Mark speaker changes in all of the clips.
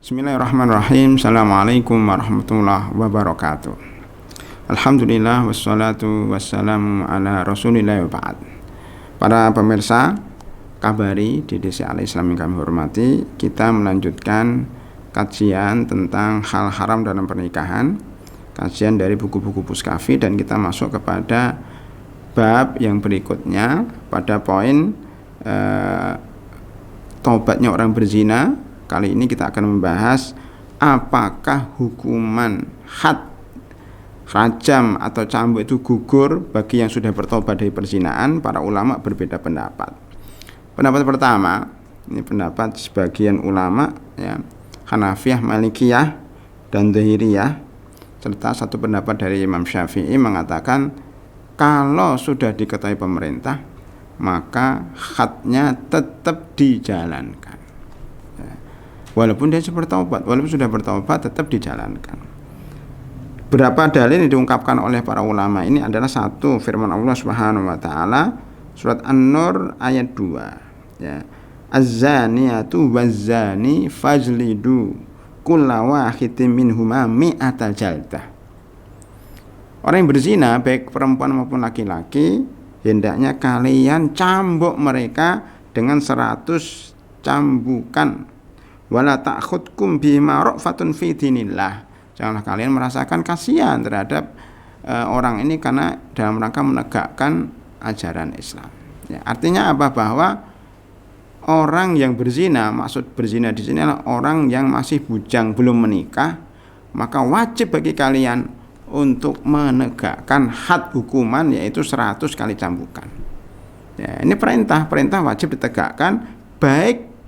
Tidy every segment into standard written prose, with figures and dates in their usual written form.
Speaker 1: Bismillahirrahmanirrahim. Assalamualaikum warahmatullahi wabarakatuh. Alhamdulillah wassalatu wassalamu ala rasulillah wa ba'd. Para pemirsa Kabari di Desa Al-Islam yang kami hormati, kita melanjutkan kajian tentang hal haram dalam pernikahan, kajian dari buku-buku Puskafi, dan kita masuk kepada bab yang berikutnya pada poin taubatnya orang berzina. Kali ini kita akan membahas apakah hukuman had, rajam atau cambuk itu gugur bagi yang sudah bertobat dari perzinaan. Para ulama berbeda pendapat. Pendapat pertama, ini pendapat sebagian ulama ya, Hanafiyah, Malikiyah, dan Zahiriyah, serta satu pendapat dari Imam Syafi'i mengatakan kalau sudah diketahui pemerintah maka hadnya tetap dijalankan. Walaupun dia sudah bertaubat tetap dijalankan. Berapa dalil yang diungkapkan oleh para ulama ini adalah satu, firman Allah Subhanahu wa taala surat An-Nur ayat 2 ya. Az-zaniyatu waz-zani fajlidu kulla wahidin minhuma mi'atal jaldah. Orang yang berzina baik perempuan maupun laki-laki hendaknya kalian cambuk mereka dengan 100 cambukan. Wala ta'khudkum bima ra'fatun fi dinillah. Janganlah kalian merasakan kasihan terhadap orang ini karena dalam rangka menegakkan ajaran Islam. Ya, artinya apa? Bahwa orang yang berzina, maksud berzina di sini adalah orang yang masih bujang belum menikah, maka wajib bagi kalian untuk menegakkan had hukuman, yaitu 100 kali cambukan. Ya, ini perintah wajib ditegakkan baik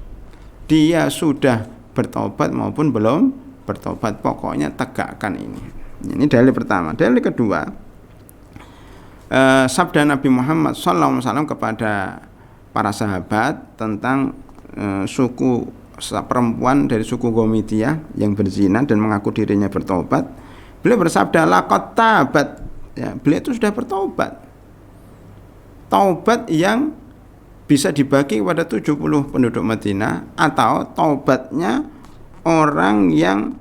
Speaker 1: dia sudah bertobat maupun belum bertobat, pokoknya tegakkan ini. Ini dalil pertama. Dalil kedua, sabda Nabi Muhammad SAW kepada para sahabat tentang suku perempuan dari suku Gomitiyah yang berzina dan mengaku dirinya bertobat. Beliau bersabda, laqad tabat. Ya, beliau itu sudah bertobat. Taubat yang bisa dibagi kepada 70 penduduk Madinah, atau taubatnya orang yang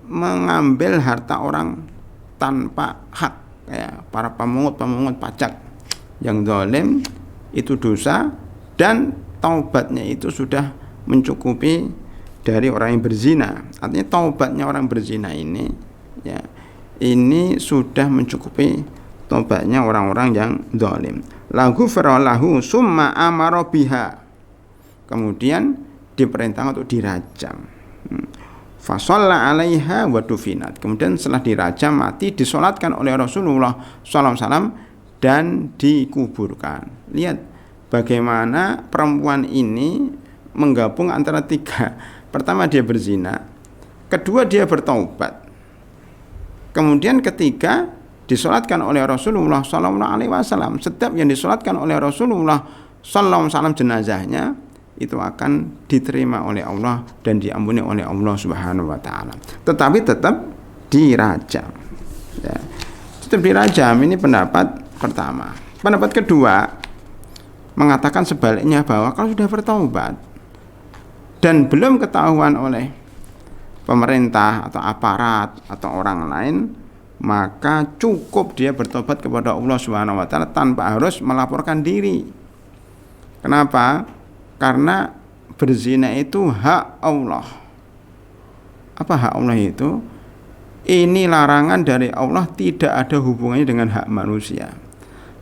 Speaker 1: mengambil harta orang tanpa hak, ya, para pemungut pajak yang zalim, itu dosa, dan taubatnya itu sudah mencukupi dari orang yang berzina. Artinya taubatnya orang berzina ini ya, ini sudah mencukupi taubatnya orang-orang yang zalim. Lahu faralahu summa amara biha, kemudian diperintahkan untuk dirajam. Fasalla 'alaiha wa dufinat, kemudian setelah dirajam mati disolatkan oleh Rasulullah SAW dan dikuburkan. Lihat bagaimana perempuan ini menggabung antara tiga. Pertama dia berzina, kedua dia bertaubat, kemudian ketiga disolatkan oleh Rasulullah SAW. Setiap yang disolatkan oleh Rasulullah SAW jenazahnya itu akan diterima oleh Allah dan diampuni oleh Allah Subhanahu wa taala. Tetapi tetap dirajam. Ya. Tetap dirajam, ini pendapat pertama. Pendapat kedua mengatakan sebaliknya, bahwa kalau sudah bertaubat dan belum ketahuan oleh pemerintah atau aparat atau orang lain, maka cukup dia bertobat kepada Allah Subhanahu wa taala tanpa harus melaporkan diri. Kenapa? Karena berzina itu hak Allah. Apa hak Allah itu? Ini larangan dari Allah, tidak ada hubungannya dengan hak manusia.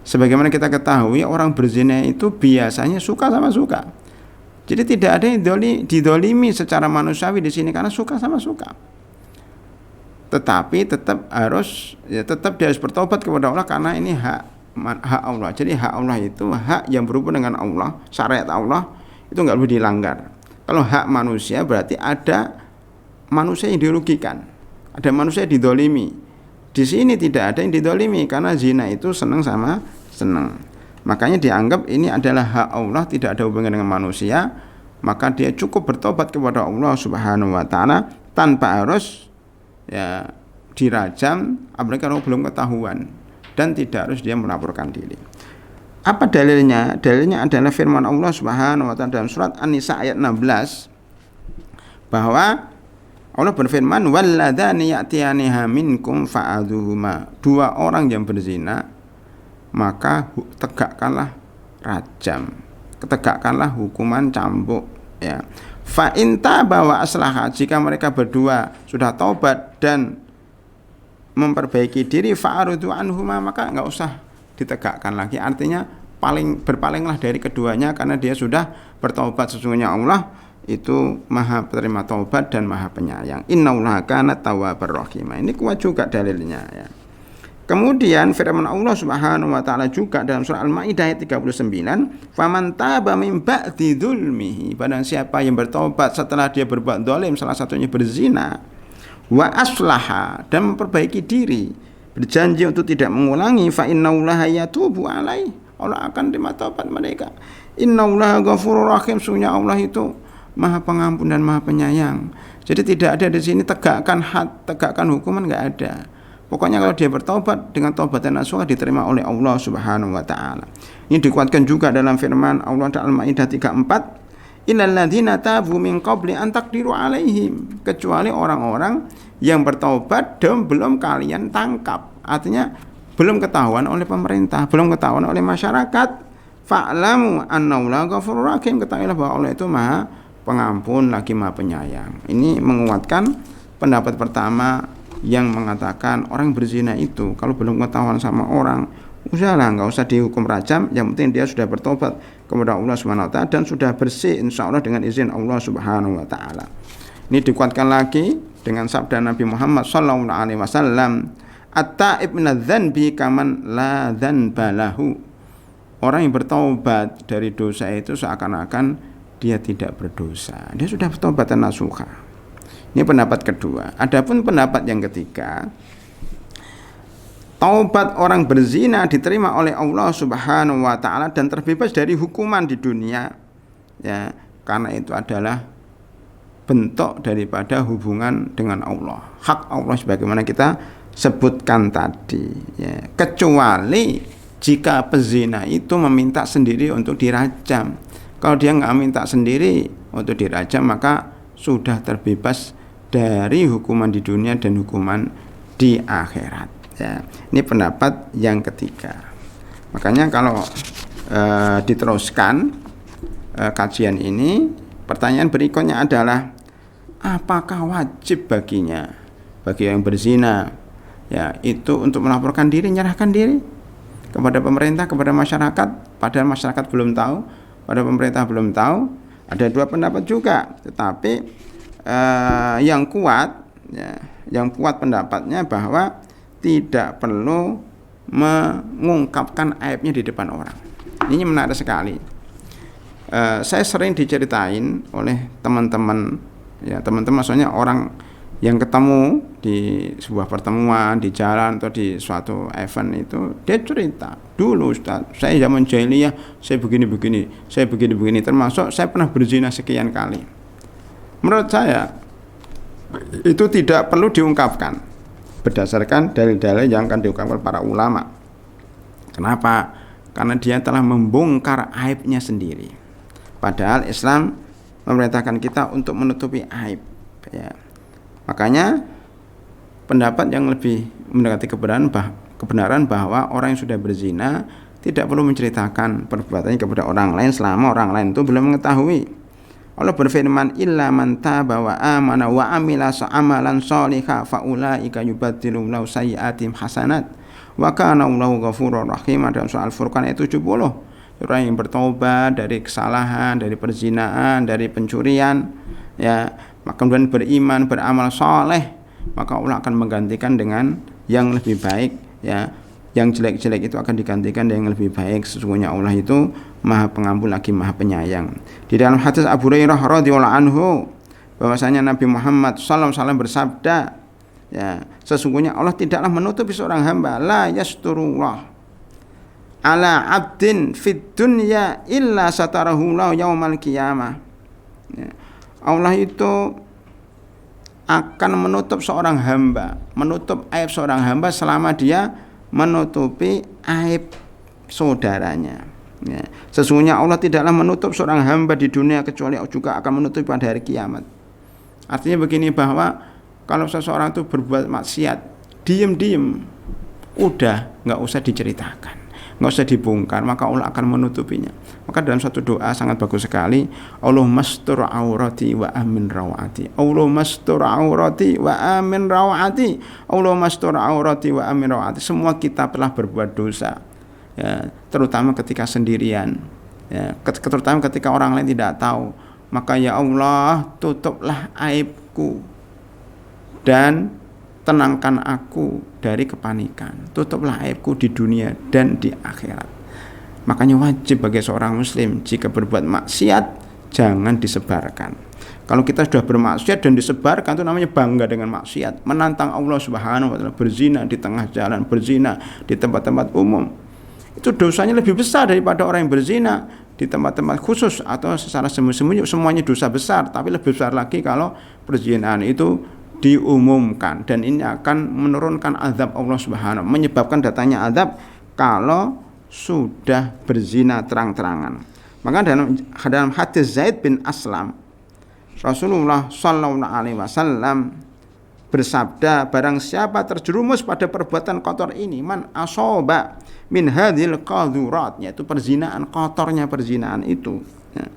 Speaker 1: Sebagaimana kita ketahui, orang berzina itu biasanya suka sama suka. Jadi tidak ada yang didolimi secara manusiawi di sini karena suka sama suka. Tetapi tetap dia harus bertobat kepada Allah karena ini hak Allah. Jadi hak Allah itu hak yang berhubungan dengan Allah, syariat Allah itu nggak boleh dilanggar. Kalau hak manusia berarti ada manusia yang dirugikan, ada manusia yang didolimi. Di sini tidak ada yang didolimi karena zina itu senang sama senang. Makanya dianggap ini adalah hak Allah, tidak ada hubungan dengan manusia. Maka dia cukup bertobat kepada Allah Subhanahu wa taala tanpa harus ya dirajam, apalagi kalau belum ketahuan, dan tidak harus dia melaporkan diri. Apa dalilnya? Dalilnya adalah firman Allah Subhanahu wa taala dalam surat An-Nisa ayat 16. bahwa Allah berfirman walladzani ya'tiyaniha minkum fa'adhuhuma. Dua orang yang berzina maka tegakkanlah rajam, tegakkanlah hukuman cambuk, ya. Fa in taba wa aslaha, jika mereka berdua sudah taubat dan memperbaiki diri, fa'arudu anhuma, maka enggak usah ditegakkan lagi. Artinya berpalinglah dari keduanya karena dia sudah bertaubat. Sesungguhnya Allah itu maha penerima taubat dan maha penyayang. Innallaha kana tawwabar rahim. Ini kuat juga dalilnya, ya. Kemudian firman Allah Subhanahu wa taala juga dalam surah Al-Maidah ayat 39, "Faman taba min ba'di dzulmihi", barang siapa yang bertaubat setelah dia berbuat zalim, salah satunya berzina, wa aslaha, dan memperbaiki diri, berjanji untuk tidak mengulangi, fa innallaha yatubu alaihi, Allah akan terima taubat mereka. Innallaha ghafurur rahim, sungguhnya Allah itu maha pengampun dan maha penyayang. Jadi tidak ada di sini tegakkan had, tegakkan hukuman, enggak ada. Pokoknya kalau dia bertaubat dengan taubatan nasuha diterima oleh Allah Subhanahu wa taala. Ini dikuatkan juga dalam firman Allah dalam Al-Maidah 34, "Innal ladzina tabu min qabli an taqdiru alaihim", kecuali orang-orang yang bertaubat dan belum kalian tangkap. Artinya belum ketahuan oleh pemerintah, belum ketahuan oleh masyarakat. Fa'lamu annallaha ghafurur rahim, ketahuilah bahwa Allah itu maha pengampun lagi maha penyayang. Ini menguatkan pendapat pertama yang mengatakan orang berzina itu kalau belum ketahuan sama orang, usahlah nggak usah dihukum rajam, yang penting dia sudah bertobat kepada Allah Subhanahu wa taala dan sudah bersih insyaallah dengan izin Allah Subhanahu wa taala. Ini dikuatkan lagi dengan sabda Nabi Muhammad sallallahu alaihi wasallam, "At-ta'ib minadz-dzanbi kaman la dzanba lahu." Orang yang bertaubat dari dosa itu seakan-akan dia tidak berdosa. Dia sudah bertobat nasuha. Ini pendapat kedua. Adapun pendapat yang ketiga, taubat orang berzina diterima oleh Allah Subhanahu wa taala dan terbebas dari hukuman di dunia, ya, karena itu adalah bentuk daripada hubungan dengan Allah, hak Allah sebagaimana kita sebutkan tadi, ya. Kecuali jika pezina itu meminta sendiri untuk dirajam. Kalau dia nggak minta sendiri untuk dirajam, maka sudah terbebas dari hukuman di dunia dan hukuman di akhirat, ya. Ini pendapat yang ketiga. Makanya kalau diteruskan kajian ini, pertanyaan berikutnya adalah apakah wajib baginya, bagi yang berzina, ya, itu untuk melaporkan diri, menyerahkan diri kepada pemerintah, kepada masyarakat, padahal masyarakat belum tahu, pada pemerintah belum tahu. Ada dua pendapat juga, tetapi yang kuat, ya, yang kuat pendapatnya bahwa tidak perlu mengungkapkan aibnya di depan orang. Ini menarik sekali. Saya sering diceritain oleh teman-teman, ya, teman-teman maksudnya orang yang ketemu di sebuah pertemuan, di jalan atau di suatu event itu, dia cerita, dulu Ustaz, saya zaman jahiliyah saya begini-begini, saya begini-begini, termasuk saya pernah berzina sekian kali. Menurut saya itu tidak perlu diungkapkan berdasarkan dalil-dalil yang akan diungkapkan para ulama. Kenapa? Karena dia telah membongkar aibnya sendiri. Padahal Islam memerintahkan kita untuk menutupi aib, ya. Makanya pendapat yang lebih mendekati kebenaran bahwa orang yang sudah berzina tidak perlu menceritakan perbuatannya kepada orang lain selama orang lain itu belum mengetahui. Allah berfirman, illa man taba wa amana wa amila amalan sholihan fa ulaika yubaddilu lahu sayyi'atihim hasanat wa kana Allahu ghafurur rahim. Dalam surah Al-Furqan ayat 70. Orang yang bertobat dari kesalahan, dari perzinaan, dari pencurian, ya, maka kemudian beriman, beramal saleh, maka Allah akan menggantikan dengan yang lebih baik, ya. Yang jelek-jelek itu akan digantikan dengan yang lebih baik. Sesungguhnya Allah itu maha pengampun lagi maha penyayang. Di dalam hadis Abu Hurairah radhiyallahu anhu, bahwasanya Nabi Muhammad sallallahu alaihi wasallam bersabda, ya, sesungguhnya Allah tidaklah menutupi seorang hamba, la yasturullah ala abdin fid dunya illa satarahu lahu yaumal qiyamah, ya. Allah itu akan menutup seorang hamba, menutup aib seorang hamba selama dia menutupi aib saudaranya, ya. Sesungguhnya Allah tidaklah menutup seorang hamba di dunia kecuali juga akan menutup pada hari kiamat. Artinya begini, bahwa kalau seseorang itu berbuat maksiat, diem-diem, udah nggak usah diceritakan, nggak usah dibongkar, maka Allah akan menutupinya. Maka dalam satu doa sangat bagus sekali, Allahumma astur aurati wa amin rawati, Allahumma astur aurati wa amin rawati, Allahumma astur aurati wa amin rawati. Semua kita telah berbuat dosa, ya, terutama ketika sendirian, ya, terutama ketika orang lain tidak tahu. Maka ya Allah, tutuplah aibku dan tenangkan aku dari kepanikan. Tutuplah aibku di dunia dan di akhirat. Makanya wajib bagi seorang muslim, jika berbuat maksiat jangan disebarkan. Kalau kita sudah bermaksiat dan disebarkan, itu namanya bangga dengan maksiat, menantang Allah Subhanahu wa taala, berzina di tengah jalan, berzina di tempat-tempat umum. Itu dosanya lebih besar daripada orang yang berzina di tempat-tempat khusus atau secara sembunyi-sembunyi. Semuanya dosa besar, tapi lebih besar lagi kalau perzinahan itu diumumkan, dan ini akan menurunkan azab Allah Subhanahu, menyebabkan datangnya azab kalau sudah berzina terang-terangan. Maka dalam hadis Zaid bin Aslam, Rasulullah sallallahu alaihi wasallam bersabda, barang siapa terjerumus pada perbuatan kotor ini, man asoba min hadhil qadhurat, yaitu perzinaan, kotornya perzinaan itu, ya,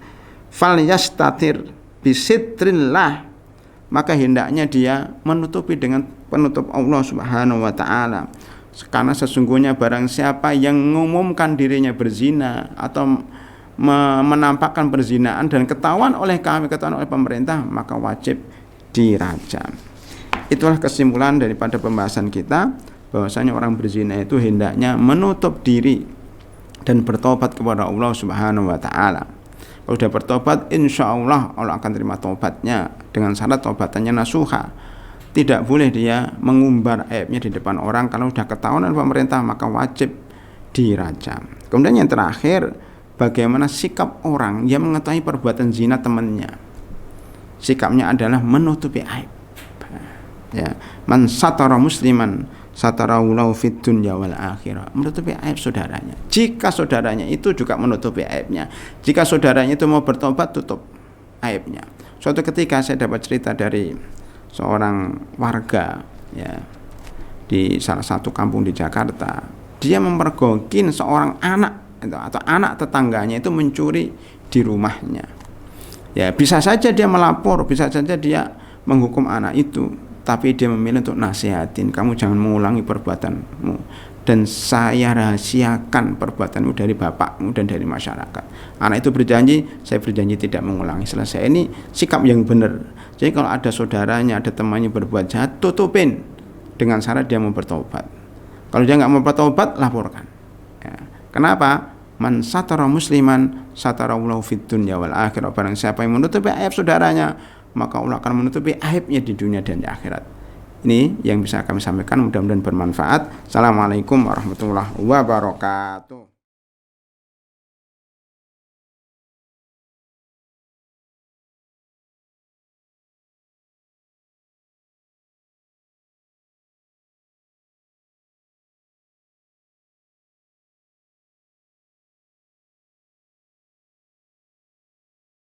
Speaker 1: fal yastatir bisitrillah, maka hendaknya dia menutupi dengan penutup Allah Subhanahu wa taala. Karena sesungguhnya barang siapa yang mengumumkan dirinya berzina atau menampakkan perzinaan dan ketahuan oleh kami, ketahuan oleh pemerintah, maka wajib dirajam. Itulah kesimpulan daripada pembahasan kita, bahwasanya orang berzina itu hendaknya menutup diri dan bertobat kepada Allah Subhanahu wa taala. Kalau sudah bertobat, insya Allah Allah akan terima tobatnya, dengan syarat tobatannya nasuha. Tidak boleh dia mengumbar aibnya di depan orang. Kalau sudah ketahuan oleh pemerintah, maka wajib dirajam. Kemudian yang terakhir, bagaimana sikap orang yang mengetahui perbuatan zina temannya. Sikapnya adalah menutupi aib. Ya, man satara musliman satarahu lahu fid dunya wal akhirah, menutupi aib saudaranya. Jika saudaranya itu juga menutupi aibnya, jika saudaranya itu mau bertobat, tutup aibnya. Suatu ketika saya dapat cerita dari seorang warga, ya, di salah satu kampung di Jakarta. Dia mempergokin seorang anak atau anak tetangganya itu mencuri di rumahnya. Ya, bisa saja dia melapor, bisa saja dia menghukum anak itu, tapi dia memilih untuk nasihatin, kamu jangan mengulangi perbuatanmu, dan saya rahasiakan perbuatanmu dari bapakmu dan dari masyarakat. Anak itu berjanji, saya berjanji tidak mengulangi. Selesai. Ini sikap yang benar. Jadi kalau ada saudaranya, ada temannya berbuat jahat, tutupin dengan syarat dia mau bertobat. Kalau dia nggak mau bertobat, laporkan. Ya. Kenapa? Man satara musliman satarallahu fid dunya wal akhirah. Barang siapa yang menutupi aib saudaranya, maka Allah akan menutupi aibnya di dunia dan di akhirat. Ini yang bisa kami sampaikan, mudah-mudahan bermanfaat. Assalamualaikum warahmatullahi wabarakatuh.